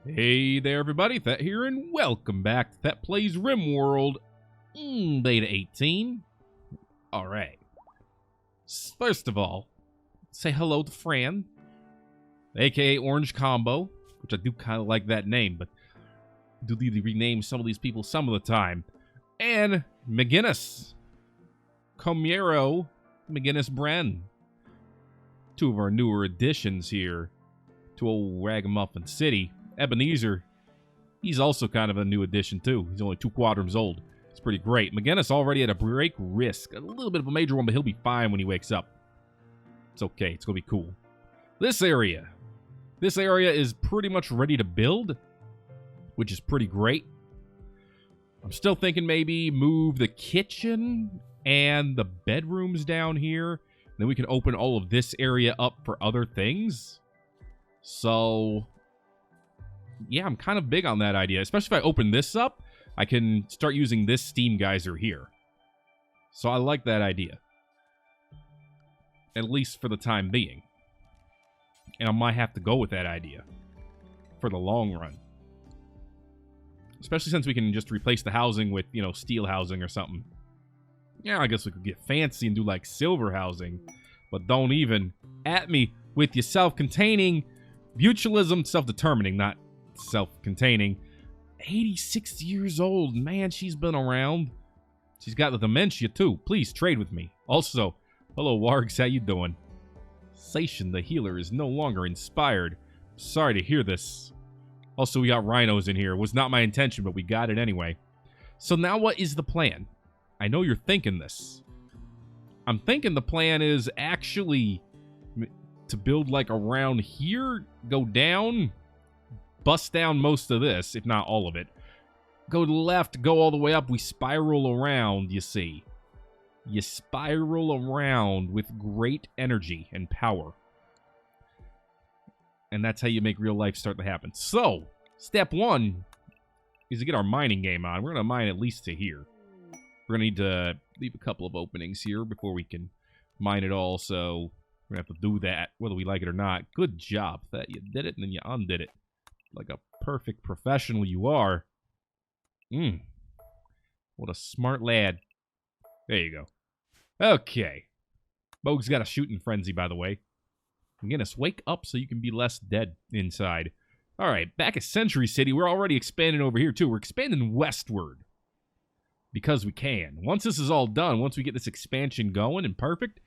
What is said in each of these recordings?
Hey there everybody, Thet here, and welcome back to Thet Plays Rimworld Beta 18. Alright. First of all, say hello to Fran, aka Orange Combo, which I do kind of like that name, but do need to rename some of these people some of the time. And McGinnis. Comero McGinnis Bren. Two of our newer additions here to old Ragamuffin City. Ebenezer, he's also kind of a new addition too. He's only 2 quadrums old. It's pretty great. McGinnis already had a break risk. A little bit of a major one, but he'll be fine when he wakes up. It's okay. It's going to be cool. This area is pretty much ready to build, which is pretty great. I'm still thinking maybe move the kitchen and the bedrooms down here. Then we can open all of this area up for other things. So yeah, I'm kind of big on that idea. Especially if I open this up, I can start using this steam geyser here. So I like that idea. At least for the time being. And I might have to go with that idea for the long run. Especially since we can just replace the housing with, you know, steel housing or something. Yeah, I guess we could get fancy and do like silver housing. But don't even at me with your self-containing mutualism, self-determining, not self-containing. 86 years old. Man, she's been around. She's got the dementia too. Please trade with me. Also, hello Wargs, how you doing? Sation the healer is no longer inspired. Sorry to hear this. Also, we got rhinos in here. It was not my intention, but we got it anyway. So now what is the plan? I know you're thinking this. I'm thinking the plan is actually to build like around here, go down, bust down most of this, if not all of it. Go to the left, go all the way up. We spiral around, you see. You spiral around with great energy and power. And that's how you make real life start to happen. So, step 1 is to get our mining game on. We're going to mine at least to here. We're going to need to leave a couple of openings here before we can mine it all. So, we're going to have to do that, whether we like it or not. Good job, Thet. You did it, and then you undid it. Like a perfect professional you are. What a smart lad. There you go. Okay. Bogue's got a shooting frenzy, by the way. McGinnis, wake up so you can be less dead inside. Alright, back at Century City, we're already expanding over here, too. We're expanding westward. Because we can. Once this is all done, once we get this expansion going and perfect,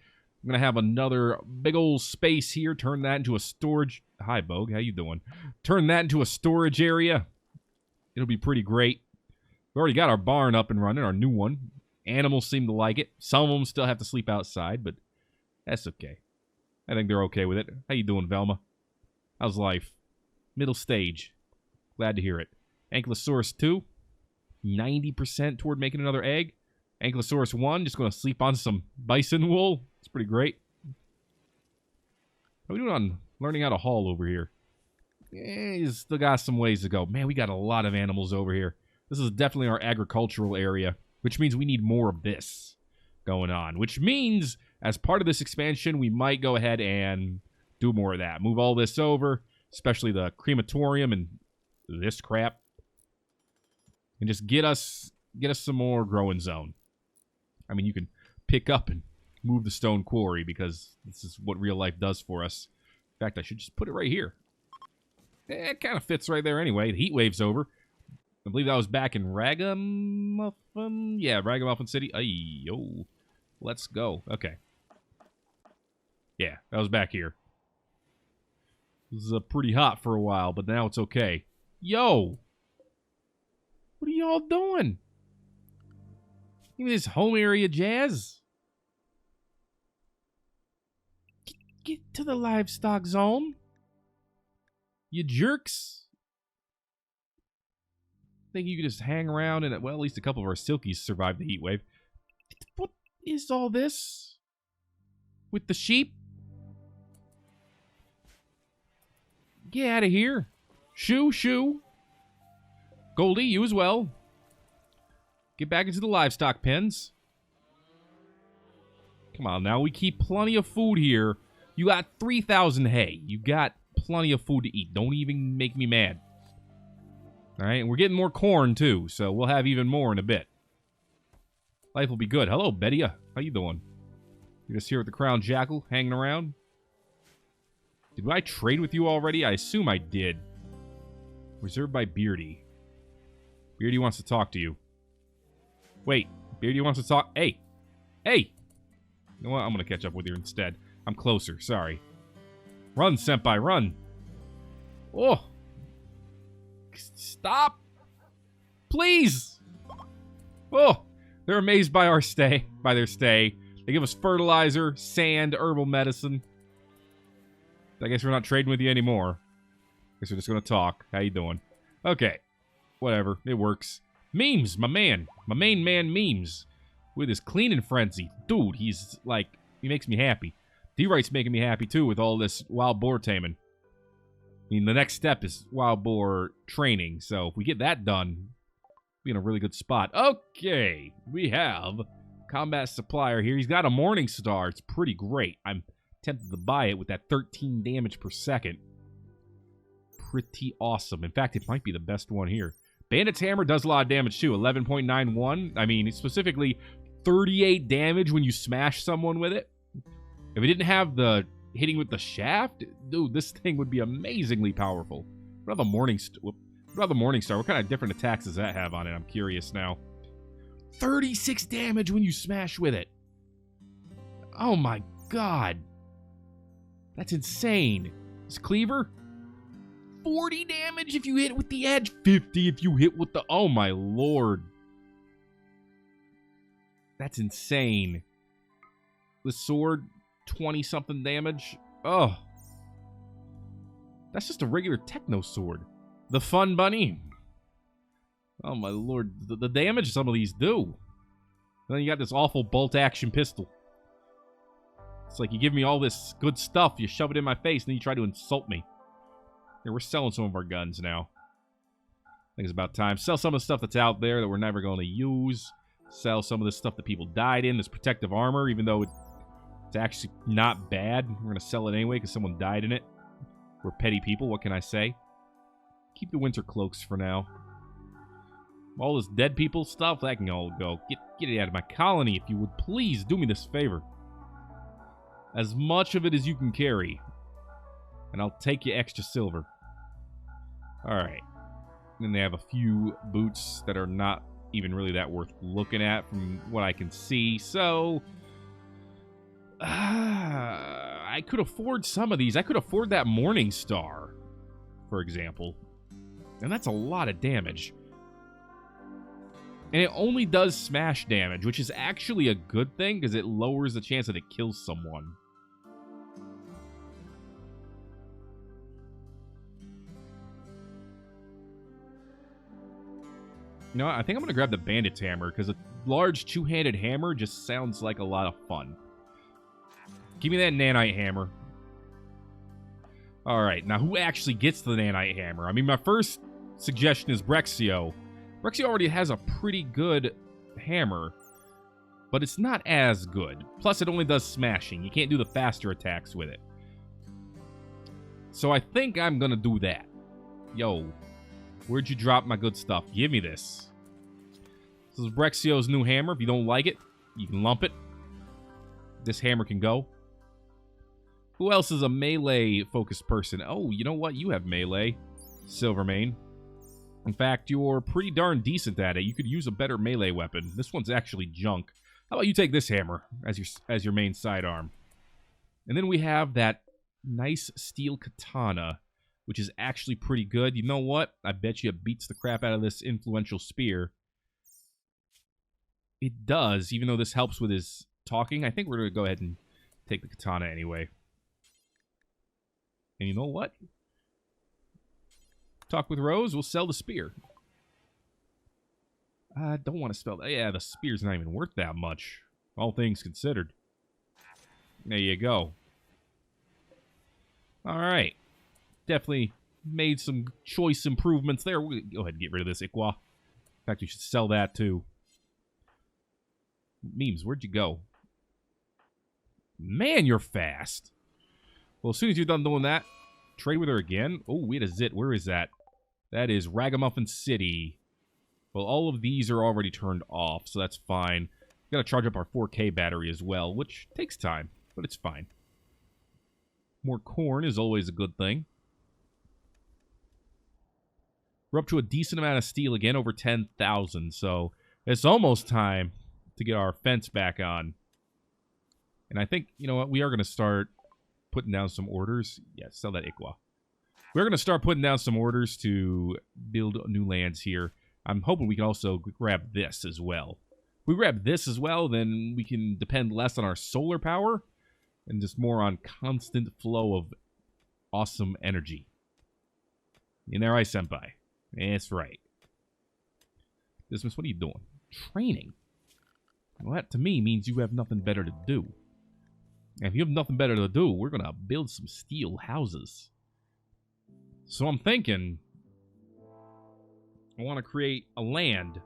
I'm going to have another big old space here. Turn that into a storage... Hi, Bogue. How you doing? Turn that into a storage area. It'll be pretty great. We already got our barn up and running, our new one. Animals seem to like it. Some of them still have to sleep outside, but that's okay. I think they're okay with it. How you doing, Velma? How's life? Middle stage. Glad to hear it. Ankylosaurus 2. 90% toward making another egg. Ankylosaurus 1, just going to sleep on some bison wool. It's pretty great. How are we doing on learning how to haul over here? He's still got some ways to go. Man, we got a lot of animals over here. This is definitely our agricultural area, which means we need more of this going on. Which means, as part of this expansion, we might go ahead and do more of that. Move all this over, especially the crematorium and this crap. And just get us some more growing zone. I mean, you can pick up and move the stone quarry because this is what real life does for us. In fact, I should just put it right here. It kind of fits right there anyway. The heat wave's over. I believe that was back in Ragamuffin. Yeah, Ragamuffin City. Yo. Let's go. Okay. Yeah, that was back here. This is pretty hot for a while, but now it's okay. Yo! What are y'all doing? Give me this home area jazz. Get to the livestock zone. You jerks. Think you could just hang around and, well, at least a couple of our silkies survived the heat wave. What is all this? With the sheep? Get out of here. Shoo. Goldie, you as well. Get back into the livestock pens. Come on now, we keep plenty of food here. You got 3,000 hay. You got plenty of food to eat. Don't even make me mad. All right, and we're getting more corn, too, so we'll have even more in a bit. Life will be good. Hello, Betty. How you doing? You're just here with the Crown Jackal, hanging around? Did I trade with you already? I assume I did. Reserved by Beardy. Beardy wants to talk to you. Wait, Beardy wants to talk... Hey! Hey! You know what? I'm going to catch up with you instead. I'm closer, sorry. Run, Senpai, run! Oh! Stop! Please! Oh! They're amazed by our stay, by their stay. They give us fertilizer, sand, herbal medicine. I guess we're not trading with you anymore. Guess we're just gonna talk. How you doing? Okay. Whatever. It works. Memes, my man. My main man Memes. With his cleaning frenzy. Dude, he's like... He makes me happy. D-Right's making me happy too with all this wild boar taming. I mean, the next step is wild boar training. So if we get that done, we'll be in a really good spot. Okay. We have combat supplier here. He's got a Morning Star. It's pretty great. I'm tempted to buy it with that 13 damage per second. Pretty awesome. In fact, it might be the best one here. Bandit's Hammer does a lot of damage too. 11.91. I mean, specifically 38 damage when you smash someone with it. If it didn't have the hitting with the shaft, dude, this thing would be amazingly powerful. What about the Morning Star? What kind of different attacks does that have on it? I'm curious now. 36 damage when you smash with it. Oh my god. That's insane. This Cleaver? 40 damage if you hit with the edge. 50 if you hit with the... Oh my lord. That's insane. The sword, 20-something damage. Oh. That's just a regular techno sword. The Fun Bunny. Oh my lord. The damage some of these do. And then you got this awful bolt-action pistol. It's like you give me all this good stuff, you shove it in my face, and then you try to insult me. Here, we're selling some of our guns now. I think it's about time. Sell some of the stuff that's out there that we're never going to use. Sell some of the stuff that people died in. This protective armor, even though it's actually not bad. We're going to sell it anyway because someone died in it. We're petty people, what can I say? Keep the winter cloaks for now. All this dead people stuff, that can all go. Get it out of my colony, if you would please do me this favor. As much of it as you can carry. And I'll take you extra silver. Alright. Then they have a few boots that are not even really that worth looking at from what I can see. So, I could afford some of these. I could afford that Morning Star, for example. And that's a lot of damage. And it only does smash damage, which is actually a good thing because it lowers the chance that it kills someone. You know what? I think I'm going to grab the Bandit's Hammer because a large two-handed hammer just sounds like a lot of fun. Give me that Nanite Hammer. Alright, now who actually gets the Nanite Hammer? I mean, my first suggestion is Brexio. Brexio already has a pretty good hammer, but it's not as good. Plus, it only does smashing. You can't do the faster attacks with it. So I think I'm going to do that. Yo, where'd you drop my good stuff? Give me this. This is Brexio's new hammer. If you don't like it, you can lump it. This hammer can go. Who else is a melee-focused person? Oh, you know what? You have melee. Silvermane. In fact, you're pretty darn decent at it. You could use a better melee weapon. This one's actually junk. How about you take this hammer as your main sidearm? And then we have that nice steel katana, which is actually pretty good. You know what? I bet you it beats the crap out of this influential spear. It does, even though this helps with his talking. I think we're going to go ahead and take the katana anyway. And you know what? Talk with Rose, we'll sell the spear. I don't want to spell that. Yeah, the spear's not even worth that much. All things considered. There you go. Alright. Definitely made some choice improvements there. We'll go ahead and get rid of this Iqua. In fact, we should sell that too. Memes, where'd you go? Man, you're fast. Well, as soon as you're done doing that, trade with her again. Oh, we had a zit. Where is that? That is Ragamuffin City. Well, all of these are already turned off, so that's fine. We've got to charge up our 4K battery as well, which takes time, but it's fine. More corn is always a good thing. We're up to a decent amount of steel again, over 10,000, so it's almost time to get our fence back on. And I think, you know what, we are going to start putting down some orders. Yeah, sell that Iqua. We're going to start putting down some orders to build new lands here. I'm hoping we can also grab this as well. If we grab this as well, then we can depend less on our solar power and just more on constant flow of awesome energy. In there, senpai. That's right. Dismas, what are you doing? Training. Well, that to me means you have nothing better to do. And if you have nothing better to do, we're going to build some steel houses. So I'm thinking I want to create a land.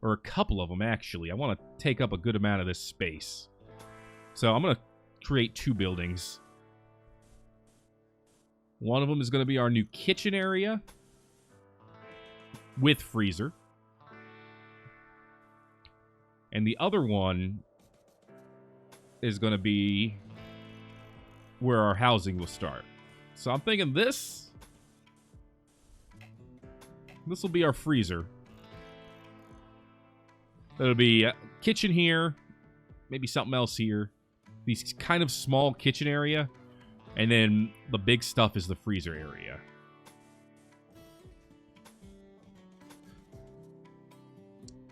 Or a couple of them, actually. I want to take up a good amount of this space. So I'm going to create 2 buildings. One of them is going to be our new kitchen area with freezer. And the other one is going to be where our housing will start. So I'm thinking this will be our freezer. That'll be a kitchen here, maybe something else here. These kind of small kitchen area. And then the big stuff is the freezer area.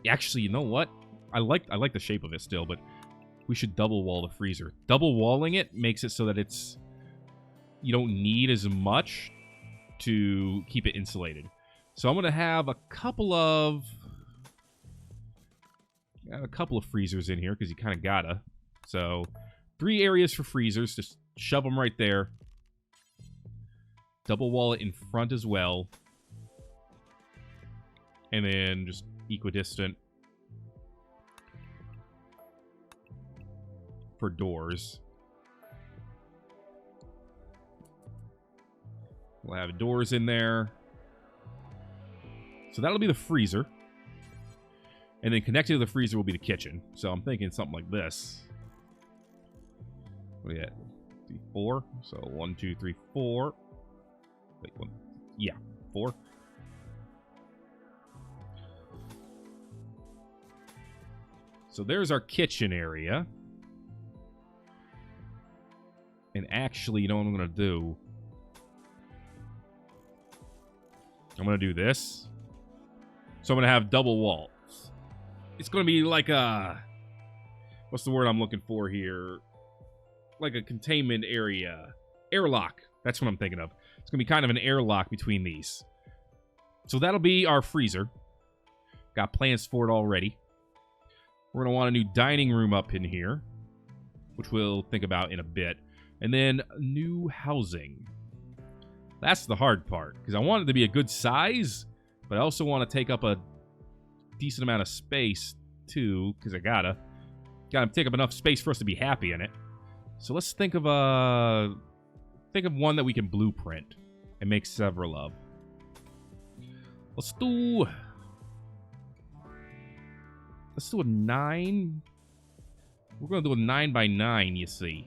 Actually, you know what? I like the shape of it still, but we should double wall the freezer. Double walling it makes it so that it's you don't need as much to keep it insulated. So I'm gonna have a couple of freezers in here because you kind of gotta. So 3 areas for freezers. Just shove them right there. Double wall it in front as well. And then just equidistant for doors. We'll have doors in there. So that'll be the freezer. And then connected to the freezer will be the kitchen. So I'm thinking something like this. What do you got? 4. So 1, 2, 3, 4. Wait, 1. Yeah, 4. So there's our kitchen area. And actually, you know what I'm going to do? I'm going to do this. So I'm going to have double walls. It's going to be like a... What's the word I'm looking for here? Like a containment area. Airlock. That's what I'm thinking of. It's going to be kind of an airlock between these. So that'll be our freezer. Got plans for it already. We're going to want a new dining room up in here, which we'll think about in a bit. And then new housing. That's the hard part, because I want it to be a good size, but I also want to take up a decent amount of space, too, because I gotta take up enough space for us to be happy in it. So let's think of one that we can blueprint and make several of. Let's do a 9. We're going to do a 9x9, you see.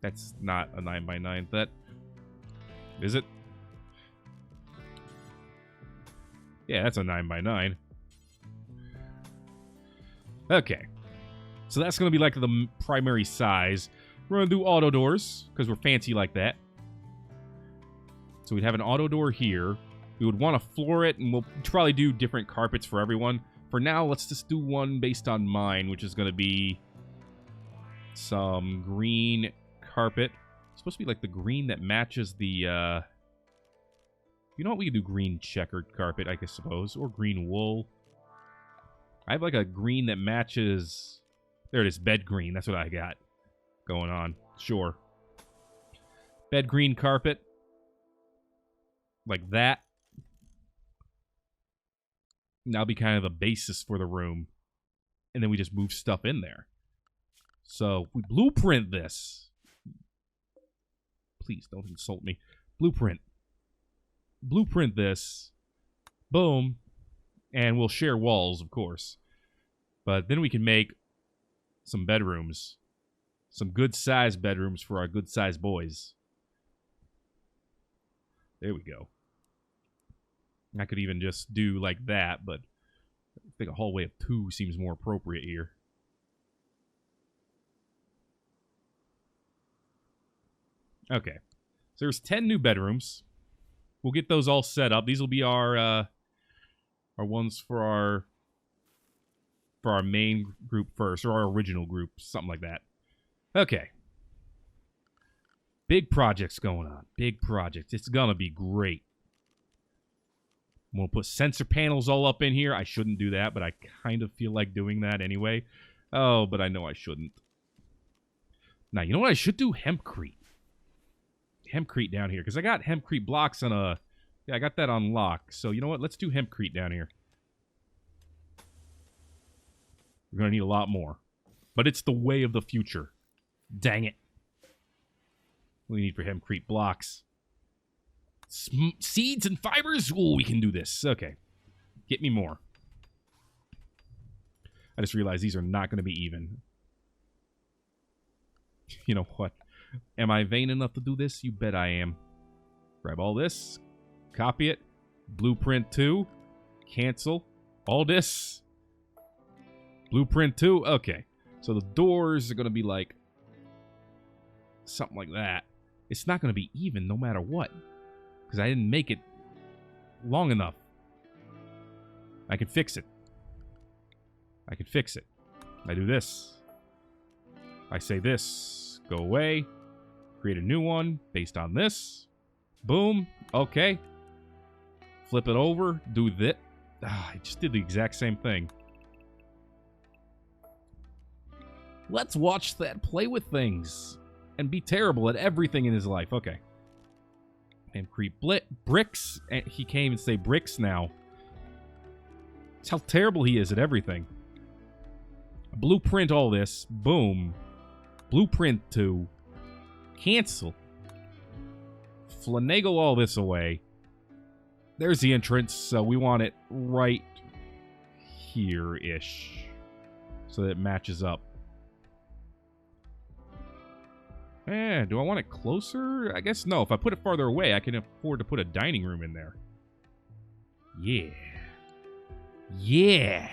That's not a 9x9. That... Is it? Yeah, that's a 9x9. Okay. So that's going to be like the primary size. We're going to do auto doors, because we're fancy like that. So we'd have an auto door here. We would want to floor it, and we'll probably do different carpets for everyone. For now, let's just do one based on mine, which is going to be some green carpet. It's supposed to be like the green that matches the, you know what? We could do green checkered carpet, I suppose. Or green wool. I have like a green that matches... There it is, bed green. That's what I got going on. Sure. Bed green carpet. Like that. And that'll be kind of the basis for the room. And then we just move stuff in there. So we blueprint this. Please don't insult me. Blueprint this. Boom. And we'll share walls, of course. But then we can make some bedrooms. Some good-sized bedrooms for our good-sized boys. There we go. I could even just do like that, but I think a hallway of 2 seems more appropriate here. Okay. So there's 10 new bedrooms. We'll get those all set up. These will be our ones for our main group first, or our original group, something like that. Okay. Big projects going on. Big projects. It's gonna be great. I'm gonna put sensor panels all up in here. I shouldn't do that, but I kind of feel like doing that anyway. Oh, but I know I shouldn't. Now, you know what I should do? Hempcrete. Hempcrete down here, because I got hempcrete blocks on a... Yeah, I got that on lock. So, you know what? Let's do hempcrete down here. We're going to need a lot more. But it's the way of the future. Dang it. What do we need for hempcrete blocks? Seeds and fibers? Oh, we can do this. Okay. Get me more. I just realized these are not going to be even. You know what? Am I vain enough to do this? You bet I am. Grab all this. Copy it. Blueprint 2. Cancel. All this. Blueprint 2. Okay. So the doors are going to be like... something like that. It's not going to be even no matter what. Because I didn't make it long enough. I can fix it. I can fix it. I do this. I say this. Go away. Create a new one based on this. Boom. Okay. Flip it over. Do that. I just did the exact same thing. Let's watch Thet play with things. And be terrible at everything in his life. Okay. And create bricks. And he can't even say bricks now. That's how terrible he is at everything. Blueprint all this. Boom. Blueprint 2. Cancel. Finagle all this away. There's the entrance, so we want it right here-ish. So that it matches up. Do I want it closer? I guess no. If I put it farther away, I can afford to put a dining room in there. Yeah. Yeah.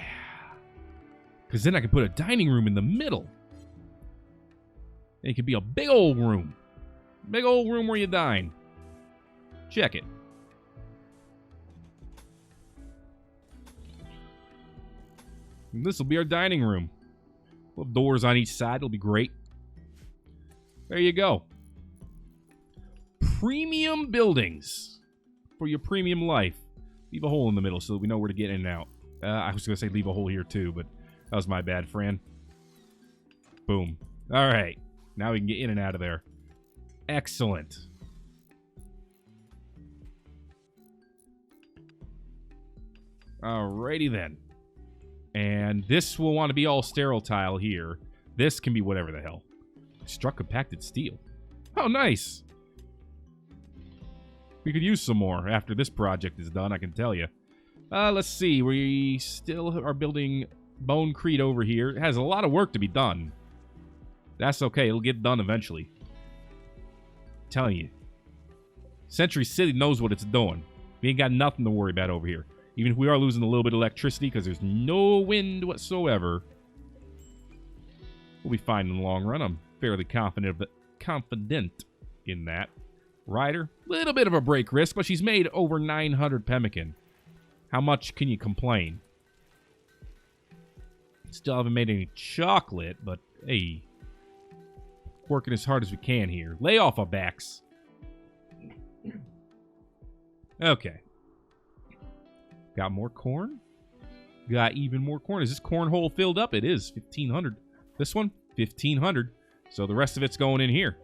Because then I can put a dining room in the middle. And it could be a big old room. Big old room where you dine. Check it. This will be our dining room. We'll have doors on each side. It'll be great. There you go. Premium buildings for your premium life. Leave a hole in the middle so that we know where to get in and out. I was going to say leave a hole here too, but that was my bad, friend. Boom. All right. Now we can get in and out of there. Excellent. Alrighty then. And this will want to be all sterile tile here. This can be whatever the hell. Struck compacted steel. Oh, nice. We could use some more after this project is done, I can tell you. Let's see. We still are building Bonecrete over here. It has a lot of work to be done. That's okay. It'll get done eventually. I'm telling you. Century City knows what it's doing. We ain't got nothing to worry about over here. Even if we are losing a little bit of electricity because there's no wind whatsoever, we'll be fine in the long run. I'm fairly confident in that. Ryder, little bit of a break risk, but she's made over 900 pemmican. How much can you complain? Still haven't made any chocolate, but hey, working as hard as we can here. Lay off our backs. Okay. Got more corn? Got even more corn. Is this corn hole filled up? It is. 1,500. This one? 1,500. So the rest of it's going in here.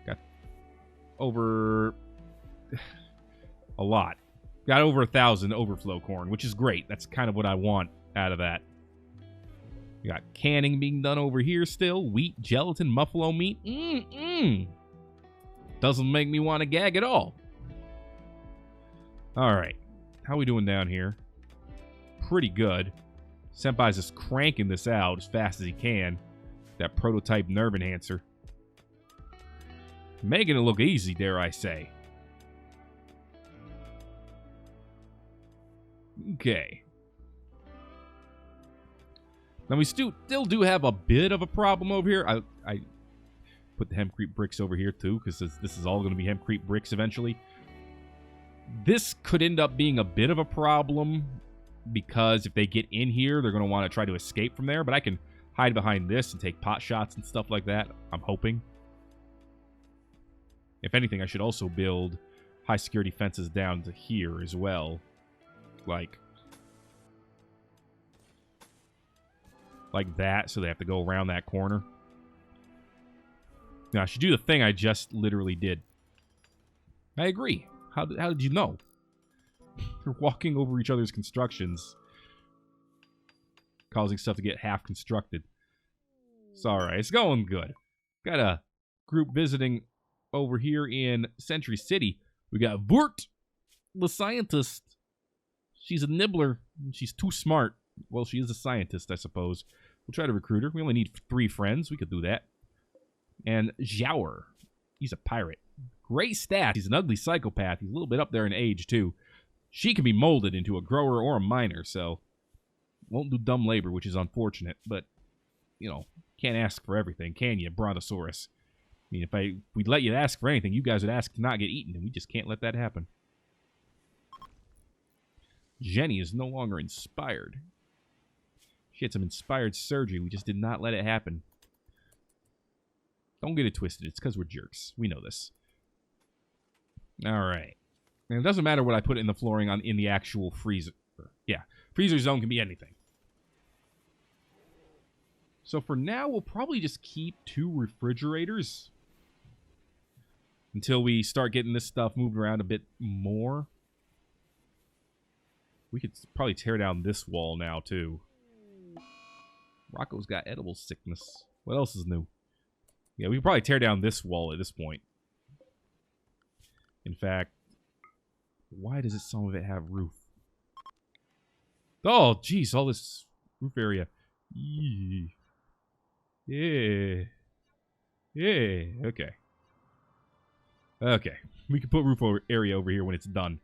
Got over a lot. Got over 1,000 overflow corn, which is great. That's kind of what I want out of that. We got canning being done over here still. Wheat, gelatin, buffalo meat. Doesn't make me want to gag at all. Alright. How are we doing down here? Pretty good. Senpai's just cranking this out as fast as he can. That prototype nerve enhancer. Making it look easy, dare I say. Okay. Now we still do have a bit of a problem over here. I put the hempcrete bricks over here too, because this is all going to be hempcrete bricks eventually. This could end up being a bit of a problem, because if they get in here, they're going to want to try to escape from there. But I can hide behind this and take pot shots and stuff like that, I'm hoping. If anything, I should also build high security fences down to here as well. Like that, so they have to go around that corner. Now, I should do the thing I just literally did. I agree. How did you know? They're walking over each other's constructions, causing stuff to get half constructed. It's alright. It's going good. Got a group visiting over here in Century City. We got Vurt, the scientist. She's a nibbler. She's too smart. Well, she is a scientist, I suppose. We'll try to recruit her. We only need 3 friends. We could do that. And Zhauer. He's a pirate. Great stats. He's an ugly psychopath. He's a little bit up there in age, too. She can be molded into a grower or a miner, so won't do dumb labor, which is unfortunate. But, you know, can't ask for everything, can you, Brontosaurus? I mean, if we'd let you ask for anything, you guys would ask to not get eaten, and we just can't let that happen. Jenny is no longer inspired. She had some inspired surgery. We just did not let it happen. Don't get it twisted. It's because we're jerks. We know this. Alright. And it doesn't matter what I put in the flooring in the actual freezer. Yeah. Freezer zone can be anything. So for now, we'll probably just keep 2 refrigerators until we start getting this stuff moved around a bit more. We could probably tear down this wall now, too. Rocco's got edible sickness. What else is new? Yeah, we could probably tear down this wall at this point. In fact, why does some of it have roof? Oh, jeez, all this roof area. Yee. Yeah. Yeah, okay. Okay, we can put roof area over here when it's done.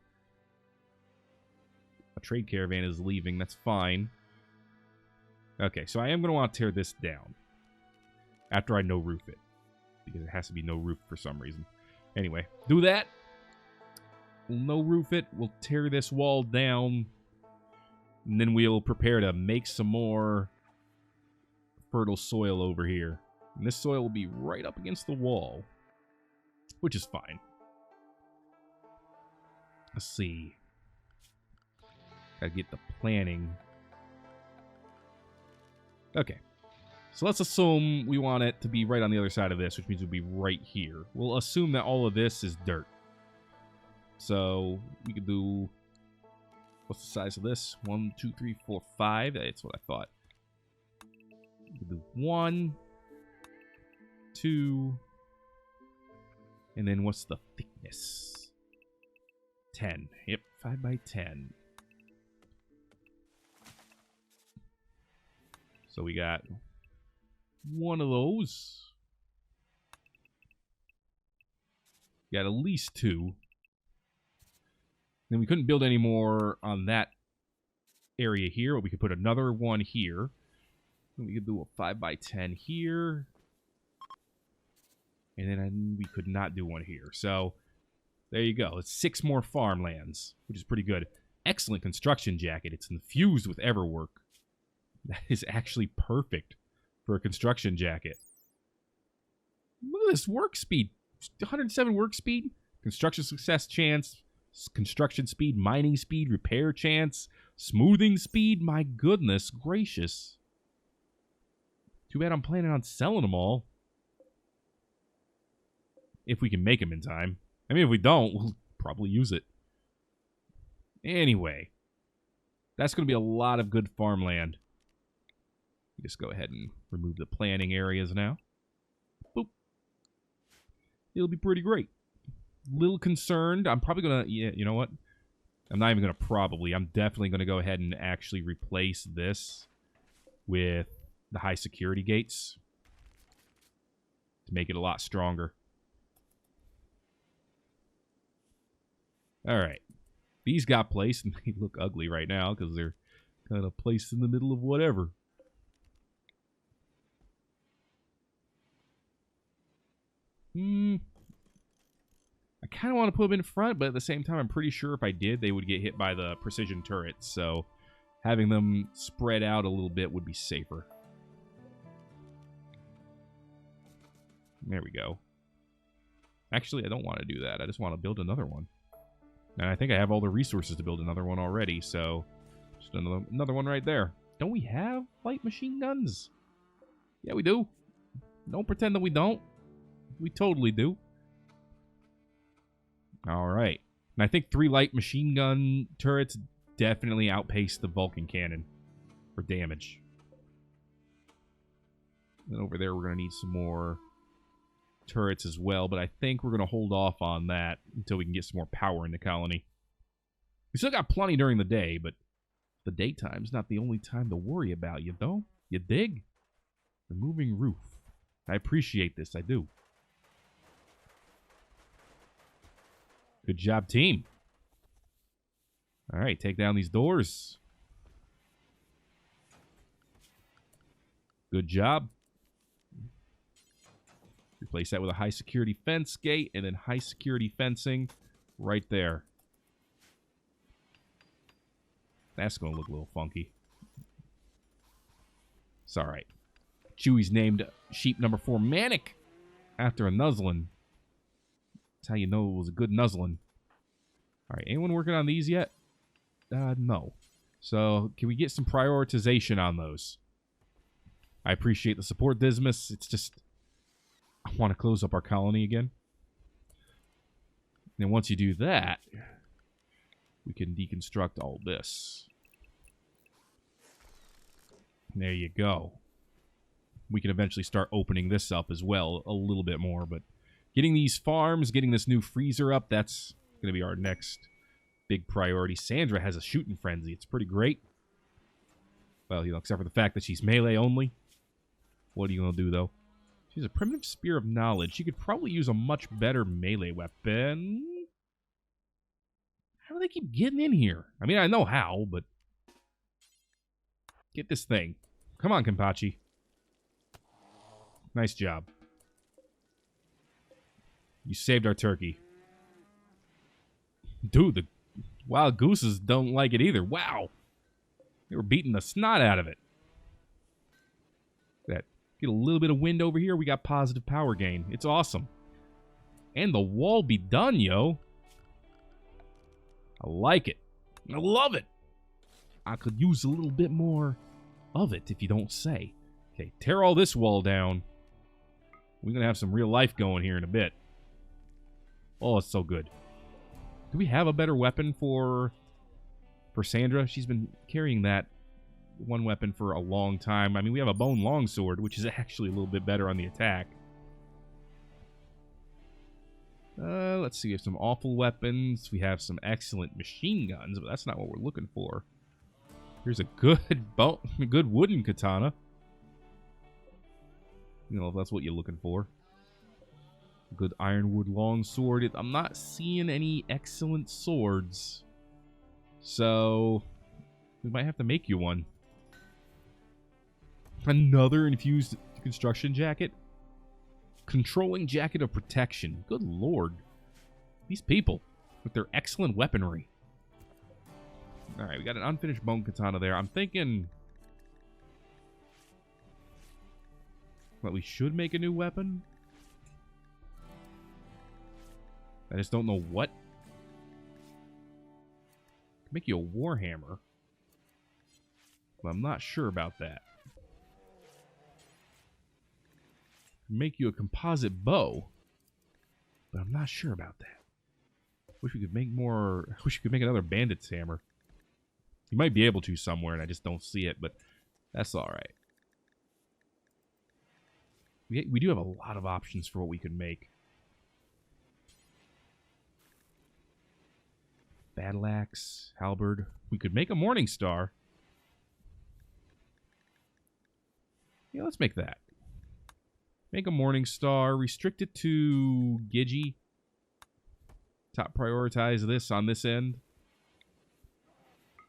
A trade caravan is leaving, that's fine. Okay, so I am going to want to tear this down after I no-roof it, because it has to be no-roof for some reason. Anyway, do that. We'll no-roof it. We'll tear this wall down, and then we'll prepare to make some more fertile soil over here. And this soil will be right up against the wall, which is fine. Let's see. Gotta get the planning. Okay. So let's assume we want it to be right on the other side of this, which means it would be right here. We'll assume that all of this is dirt. So we could do... What's the size of this? 1, 2, 3, 4, 5. That's what I thought. We could do 1, 2... And then what's the thickness? 10. Yep, 5 by 10. So we got one of those. Got at least 2. Then we couldn't build any more on that area here, but we could put another one here. And we could do a 5 by 10 here. And then we could not do one here. So there you go. It's 6 more farmlands, which is pretty good. Excellent construction jacket. It's infused with Everwork. That is actually perfect for a construction jacket. Look at this work speed. 107 work speed. Construction success chance. Construction speed. Mining speed. Repair chance. Smoothing speed. My goodness gracious. Too bad I'm planning on selling them all. If we can make them in time. I mean, if we don't, we'll probably use it. Anyway. That's going to be a lot of good farmland. Just go ahead and remove the planting areas now. Boop. It'll be pretty great. Little concerned. I'm probably going to... Yeah, you know what? I'm not even going to probably. I'm definitely going to go ahead and actually replace this with the high security gates to make it a lot stronger. All right. These got placed, and they look ugly right now because they're kind of placed in the middle of whatever. I kind of want to put them in front, but at the same time, I'm pretty sure if I did, they would get hit by the precision turrets. So having them spread out a little bit would be safer. There we go. Actually, I don't want to do that. I just want to build another one. And I think I have all the resources to build another one already, so just another one right there. Don't we have light machine guns? Yeah, we do. Don't pretend that we don't. We totally do. All right. And I think 3 light machine gun turrets definitely outpace the Vulcan cannon for damage. And over there, we're going to need some more turrets as well, but I think we're going to hold off on that until we can get some more power in the colony. We still got plenty during the day, but the daytime's not the only time to worry about, you know? You dig? Removing roof. I appreciate this, I do. Good job, team. All right, take down these doors. Good job. Replace that with a high security fence gate and then high security fencing right there. That's going to look a little funky. It's all right. Chewie's named sheep number 4 Manic after a nuzzlin'. That's how you know it was a good nuzzlin'. All right, anyone working on these yet? No. So can we get some prioritization on those? I appreciate the support, Dismas. It's just... I want to close up our colony again. And once you do that, we can deconstruct all this. There you go. We can eventually start opening this up as well a little bit more. But getting these farms, getting this new freezer up, that's going to be our next big priority. Sandra has a shooting frenzy. It's pretty great. Well, you know, except for the fact that she's melee only. What are you going to do, though? She's a primitive spear of knowledge. She could probably use a much better melee weapon. How do they keep getting in here? I mean, I know how, but... Get this thing. Come on, Kenpachi. Nice job. You saved our turkey. Dude, the wild gooses don't like it either. Wow. They were beating the snot out of it. That. Get a little bit of wind over here. We got positive power gain. It's awesome. And the wall be done, yo. I like it. I love it. I could use a little bit more of it, if you don't say. Okay, tear all this wall down. We're going to have some real life going here in a bit. Oh, it's so good. Do we have a better weapon for Sandra? She's been carrying that one weapon for a long time. I mean, we have a bone longsword, which is actually a little bit better on the attack. Let's see. We have some awful weapons. We have some excellent machine guns, but that's not what we're looking for. Here's a good good wooden katana. You know, if that's what you're looking for. A good ironwood longsword. I'm not seeing any excellent swords. So, we might have to make you one. Another infused construction jacket? Controlling jacket of protection. Good lord. These people with their excellent weaponry. Alright, we got an unfinished bone katana there. I'm thinking that we should make a new weapon. I just don't know what. Make you a warhammer. But I'm not sure about that. Make you a composite bow. But I'm not sure about that. Wish we could make more. I wish we could make another bandit's hammer. You might be able to somewhere, and I just don't see it, but that's alright. We do have a lot of options for what we could make. Battle axe, halberd. We could make a morning star. Yeah, let's make that. Make a morning star. Restrict it to Gidgee. Top prioritize this on this end.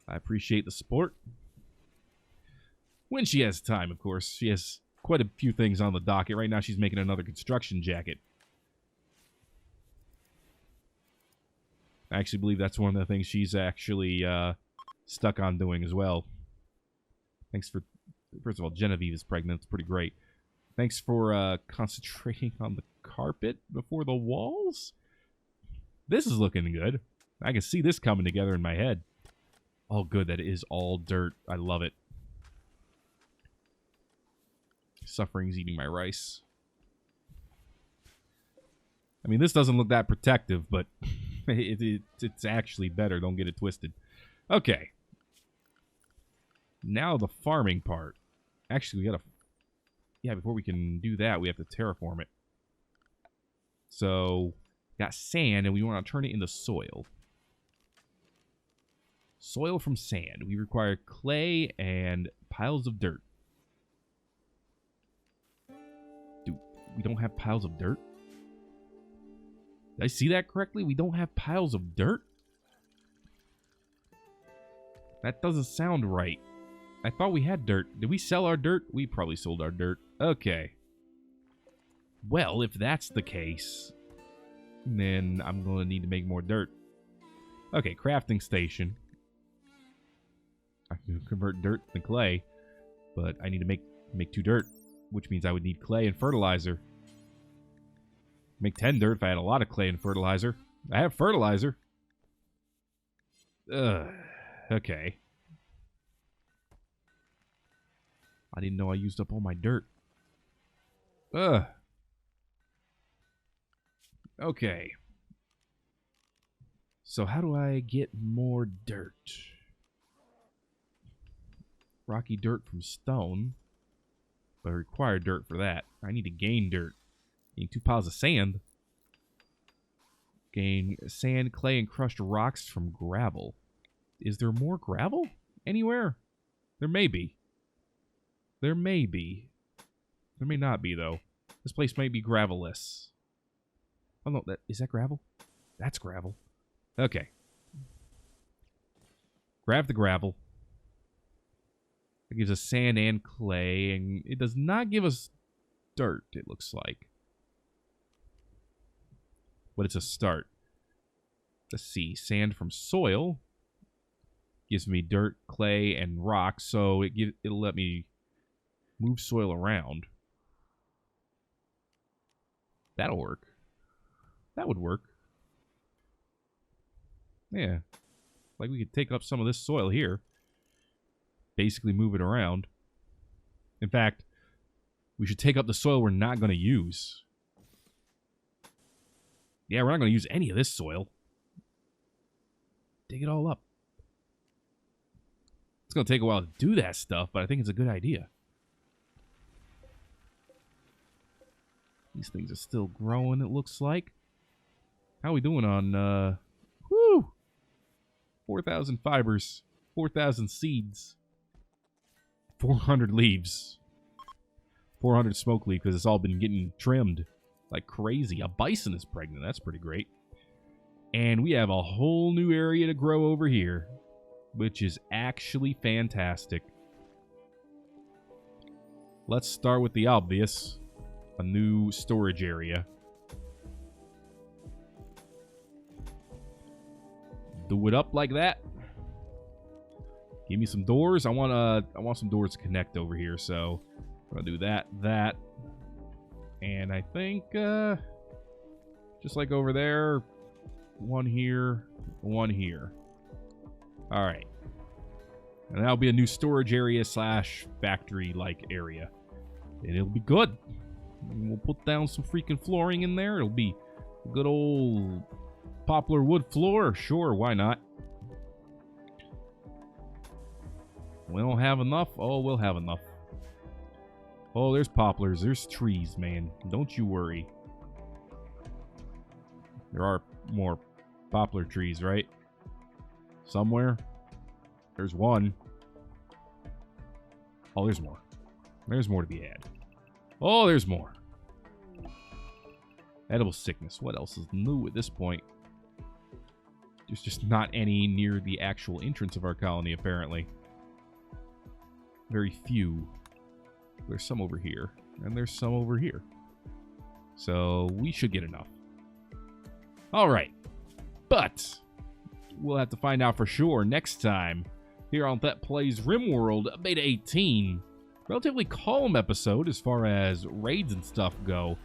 I appreciate the support. When she has time, of course. She has quite a few things on the docket. Right now she's making another construction jacket. I actually believe that's one of the things she's actually stuck on doing as well. Thanks for... First of all, Genevieve is pregnant. It's pretty great. Thanks for concentrating on the carpet before the walls. This is looking good. I can see this coming together in my head. Oh, good. That is all dirt. I love it. Suffering's eating my rice. I mean, this doesn't look that protective, but it's actually better. Don't get it twisted. Okay. Now the farming part. Actually, we gotta... Yeah, before we can do that, we have to terraform it. So, got sand, and we want to turn it into soil. Soil from sand. We require clay and piles of dirt. Dude, we don't have piles of dirt? Did I see that correctly? We don't have piles of dirt? That doesn't sound right. I thought we had dirt. Did we sell our dirt? We probably sold our dirt. Okay. Well, if that's the case, then I'm going to need to make more dirt. Okay, crafting station. I can convert dirt to clay, but I need to make 2 dirt, which means I would need clay and fertilizer. Make 10 dirt if I had a lot of clay and fertilizer. I have fertilizer. Okay. I didn't know I used up all my dirt. Okay. So how do I get more dirt? Rocky dirt from stone. But I require dirt for that. I need to gain dirt. I need 2 piles of sand. Gain sand, clay, and crushed rocks from gravel. Is there more gravel anywhere? There may be. There may be. There may not be, though. This place might be gravelless. Oh, no. Is that gravel? That's gravel. Okay. Grab the gravel. It gives us sand and clay, and it does not give us dirt, it looks like. But it's a start. Let's see. Sand from soil gives me dirt, clay, and rock, so it'll let me move soil around. That'll work. That would work. Yeah. Like we could take up some of this soil here. Basically move it around. In fact, we should take up the soil we're not going to use. Yeah, we're not going to use any of this soil. Dig it all up. It's going to take a while to do that stuff, but I think it's a good idea. These things are still growing, it looks like. How are we doing on, 4,000 fibers, 4,000 seeds, 400 leaves, 400 smoke leaf, because it's all been getting trimmed like crazy. A bison is pregnant. That's pretty great. And we have a whole new area to grow over here, which is actually fantastic. Let's start with the obvious. A new storage area. Do it up like that. Give me some doors. I want some doors to connect over here, so I'm gonna do that. And I think just like over there, one here, one here. Alright. And that'll be a new storage area / factory-like area. And it'll be good. And we'll put down some freaking flooring in there. It'll be a good old poplar wood floor. Sure, why not? We don't have enough. Oh, we'll have enough. Oh, there's poplars. There's trees, man. Don't you worry. There are more poplar trees, right? Somewhere. There's one. Oh, there's more. There's more to be had. Oh, there's more. Edible sickness. What else is new at this point? There's just not any near the actual entrance of our colony, apparently. Very few. There's some over here, and there's some over here. So we should get enough. All right. But we'll have to find out for sure next time here on Thet Plays Rimworld Beta 18. Relatively calm episode as far as raids and stuff go.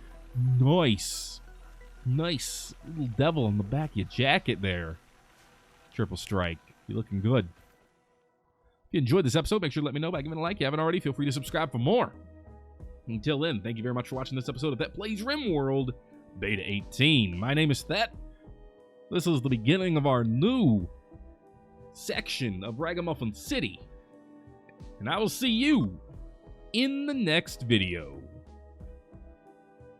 Nice. Nice little devil on the back of your jacket there. Triple strike. You're looking good. If you enjoyed this episode, make sure to let me know by giving a like. If you haven't already, feel free to subscribe for more. Until then, thank you very much for watching this episode of Thet Plays Rimworld Beta 18. My name is Thet. This is the beginning of our new section of Ragamuffin City. And I will see you in the next video.